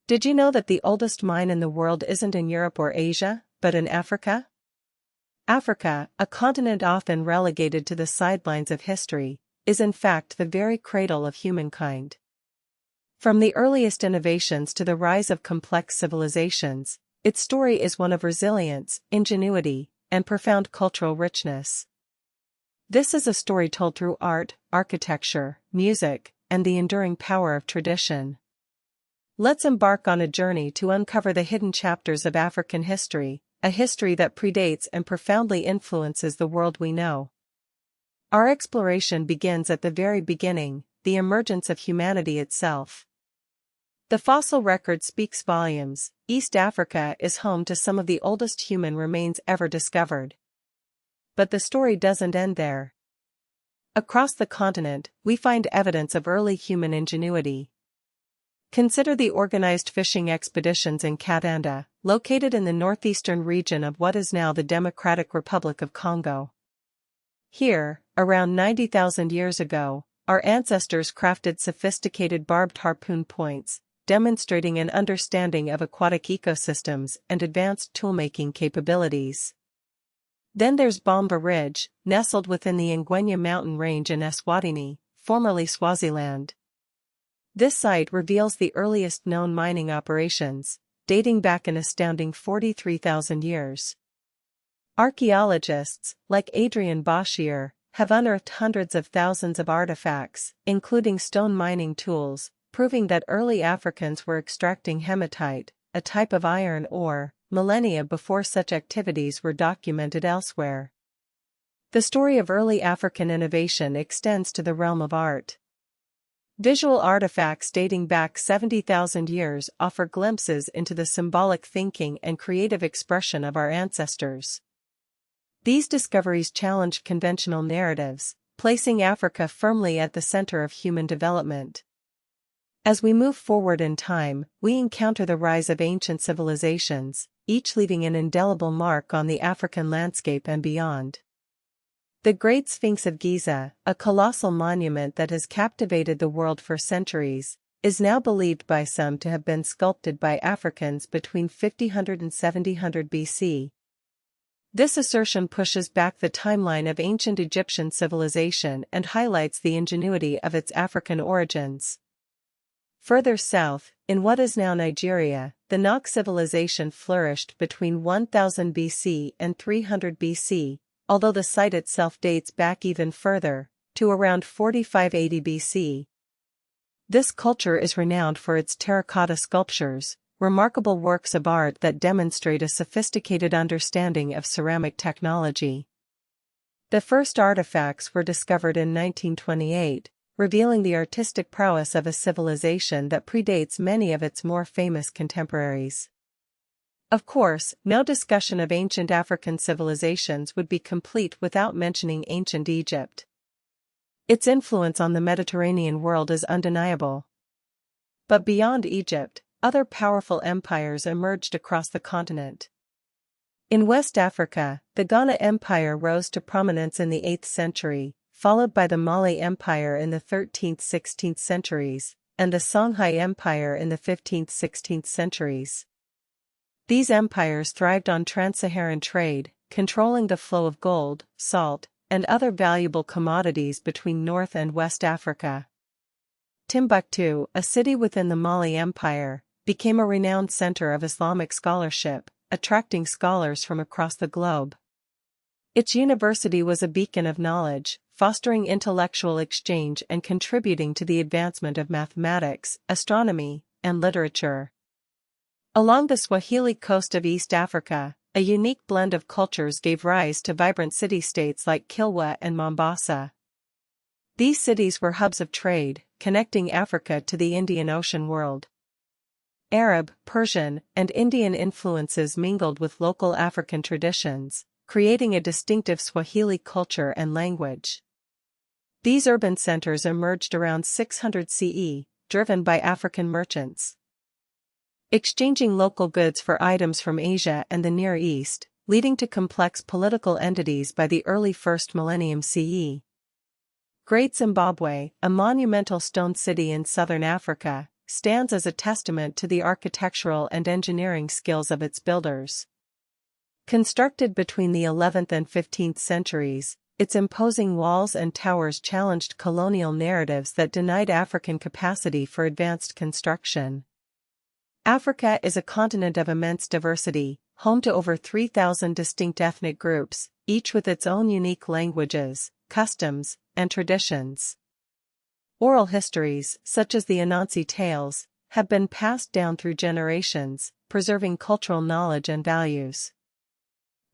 Did you know that the oldest mine in the world isn't in Europe or Asia, but in Africa? Africa, a continent often relegated to the sidelines of history, is in fact the very cradle of humankind. From the earliest innovations to the rise of complex civilizations, its story is one of resilience, ingenuity, and profound cultural richness. This is a story told through art, architecture, music, and the enduring power of tradition. Let's embark on a journey to uncover the hidden chapters of African history, a history that predates and profoundly influences the world we know. Our exploration begins at the very beginning, the emergence of humanity itself. The fossil record speaks volumes. East Africa is home to some of the oldest human remains ever discovered. But the story doesn't end there. Across the continent, we find evidence of early human ingenuity. Consider the organized fishing expeditions in Katanga, located in the northeastern region of what is now the Democratic Republic of Congo. Here, around 90,000 years ago, our ancestors crafted sophisticated barbed harpoon points, demonstrating an understanding of aquatic ecosystems and advanced toolmaking capabilities. Then there's Bomba Ridge, nestled within the Ngwenya mountain range in Eswatini, formerly Swaziland. This site reveals the earliest known mining operations, dating back an astounding 43,000 years. Archaeologists, like Adrian Boschier, have unearthed hundreds of thousands of artifacts, including stone mining tools, proving that early Africans were extracting hematite, a type of iron ore, millennia before such activities were documented elsewhere. The story of early African innovation extends to the realm of art. Visual artifacts dating back 70,000 years offer glimpses into the symbolic thinking and creative expression of our ancestors. These discoveries challenge conventional narratives, placing Africa firmly at the center of human development. As we move forward in time, we encounter the rise of ancient civilizations, each leaving an indelible mark on the African landscape and beyond. The Great Sphinx of Giza, a colossal monument that has captivated the world for centuries, is now believed by some to have been sculpted by Africans between 5000 and 700 BC. This assertion pushes back the timeline of ancient Egyptian civilization and highlights the ingenuity of its African origins. Further south, in what is now Nigeria, the Nok civilization flourished between 1000 BC and 300 BC, although the site itself dates back even further, to around 4580 BC. This culture is renowned for its terracotta sculptures, remarkable works of art that demonstrate a sophisticated understanding of ceramic technology. The first artifacts were discovered in 1928, revealing the artistic prowess of a civilization that predates many of its more famous contemporaries. Of course, no discussion of ancient African civilizations would be complete without mentioning ancient Egypt. Its influence on the Mediterranean world is undeniable. But beyond Egypt, other powerful empires emerged across the continent. In West Africa, the Ghana Empire rose to prominence in the 8th century, followed by the Mali Empire in the 13th–16th centuries, and the Songhai Empire in the 15th–16th centuries. These empires thrived on Trans-Saharan trade, controlling the flow of gold, salt, and other valuable commodities between North and West Africa. Timbuktu, a city within the Mali Empire, became a renowned center of Islamic scholarship, attracting scholars from across the globe. Its university was a beacon of knowledge, fostering intellectual exchange and contributing to the advancement of mathematics, astronomy, and literature. Along the Swahili coast of East Africa, a unique blend of cultures gave rise to vibrant city-states like Kilwa and Mombasa. These cities were hubs of trade, connecting Africa to the Indian Ocean world. Arab, Persian, and Indian influences mingled with local African traditions, creating a distinctive Swahili culture and language. These urban centers emerged around 600 CE, driven by African merchants, exchanging local goods for items from Asia and the Near East, leading to complex political entities by the early 1st millennium CE. Great Zimbabwe, a monumental stone city in southern Africa, stands as a testament to the architectural and engineering skills of its builders. Constructed between the 11th and 15th centuries, its imposing walls and towers challenged colonial narratives that denied African capacity for advanced construction. Africa is a continent of immense diversity, home to over 3,000 distinct ethnic groups, each with its own unique languages, customs, and traditions. Oral histories, such as the Anansi tales, have been passed down through generations, preserving cultural knowledge and values.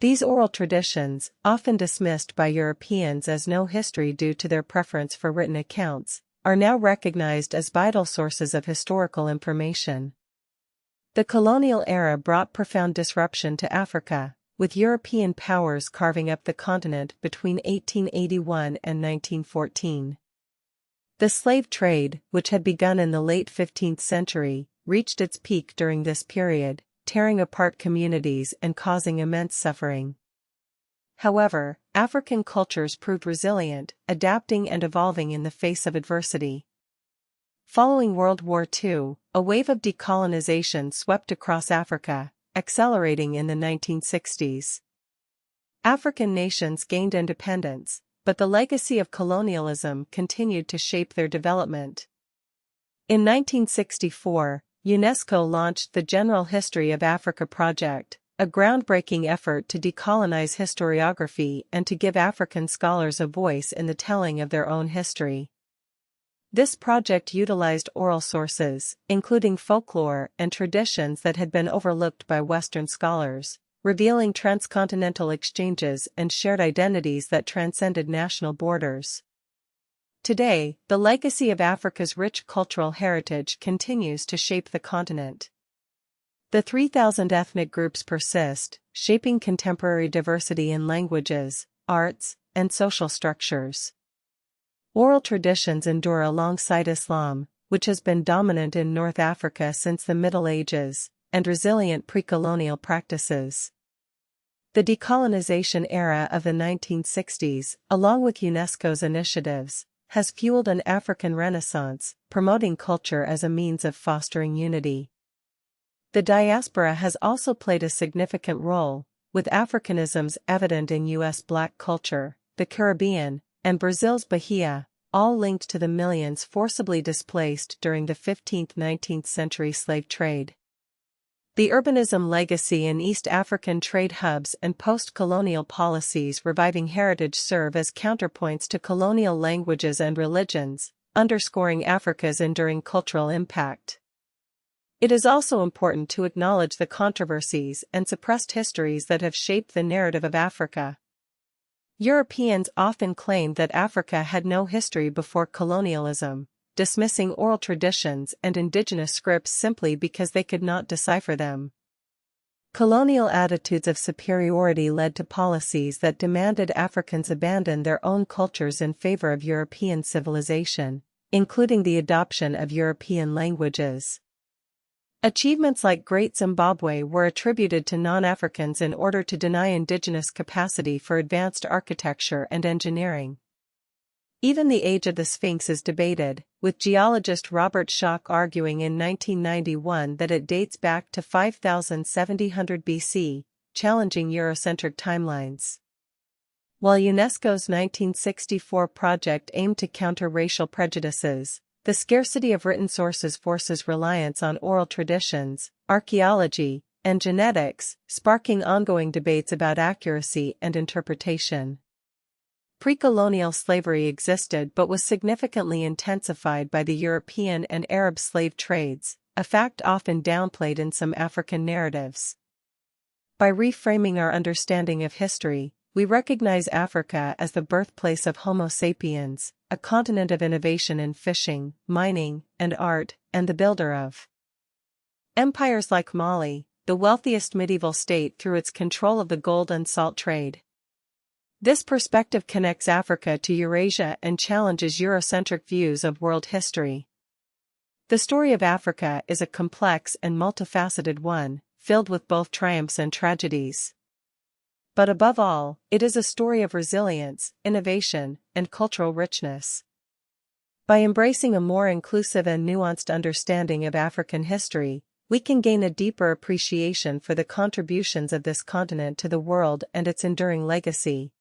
These oral traditions, often dismissed by Europeans as no history due to their preference for written accounts, are now recognized as vital sources of historical information. The colonial era brought profound disruption to Africa, with European powers carving up the continent between 1881 and 1914. The slave trade, which had begun in the late 15th century, reached its peak during this period, tearing apart communities and causing immense suffering. However, African cultures proved resilient, adapting and evolving in the face of adversity. Following World War II, a wave of decolonization swept across Africa, accelerating in the 1960s. African nations gained independence, but the legacy of colonialism continued to shape their development. In 1964, UNESCO launched the General History of Africa project, a groundbreaking effort to decolonize historiography and to give African scholars a voice in the telling of their own history. This project utilized oral sources, including folklore and traditions that had been overlooked by Western scholars, revealing transcontinental exchanges and shared identities that transcended national borders. Today, the legacy of Africa's rich cultural heritage continues to shape the continent. The 3,000 ethnic groups persist, shaping contemporary diversity in languages, arts, and social structures. Oral traditions endure alongside Islam, which has been dominant in North Africa since the Middle Ages, and resilient pre-colonial practices. The decolonization era of the 1960s, along with UNESCO's initiatives, has fueled an African renaissance, promoting culture as a means of fostering unity. The diaspora has also played a significant role, with Africanisms evident in U.S. Black culture, the Caribbean, and Brazil's Bahia, all linked to the millions forcibly displaced during the 15th–19th century slave trade. The urbanism legacy in East African trade hubs and post-colonial policies reviving heritage serve as counterpoints to colonial languages and religions, underscoring Africa's enduring cultural impact. It is also important to acknowledge the controversies and suppressed histories that have shaped the narrative of Africa. Europeans often claimed that Africa had no history before colonialism, dismissing oral traditions and indigenous scripts simply because they could not decipher them. Colonial attitudes of superiority led to policies that demanded Africans abandon their own cultures in favor of European civilization, including the adoption of European languages. Achievements like Great Zimbabwe were attributed to non-Africans in order to deny indigenous capacity for advanced architecture and engineering. Even the age of the Sphinx is debated, with geologist Robert Schoch arguing in 1991 that it dates back to 5700 BC, challenging Eurocentric timelines. While UNESCO's 1964 project aimed to counter racial prejudices, the scarcity of written sources forces reliance on oral traditions, archaeology, and genetics, sparking ongoing debates about accuracy and interpretation. Pre-colonial slavery existed but was significantly intensified by the European and Arab slave trades, a fact often downplayed in some African narratives. By reframing our understanding of history, we recognize Africa as the birthplace of Homo sapiens, a continent of innovation in fishing, mining, and art, and the builder of empires like Mali, the wealthiest medieval state through its control of the gold and salt trade. This perspective connects Africa to Eurasia and challenges Eurocentric views of world history. The story of Africa is a complex and multifaceted one, filled with both triumphs and tragedies. But above all, it is a story of resilience, innovation, and cultural richness. By embracing a more inclusive and nuanced understanding of African history, we can gain a deeper appreciation for the contributions of this continent to the world and its enduring legacy.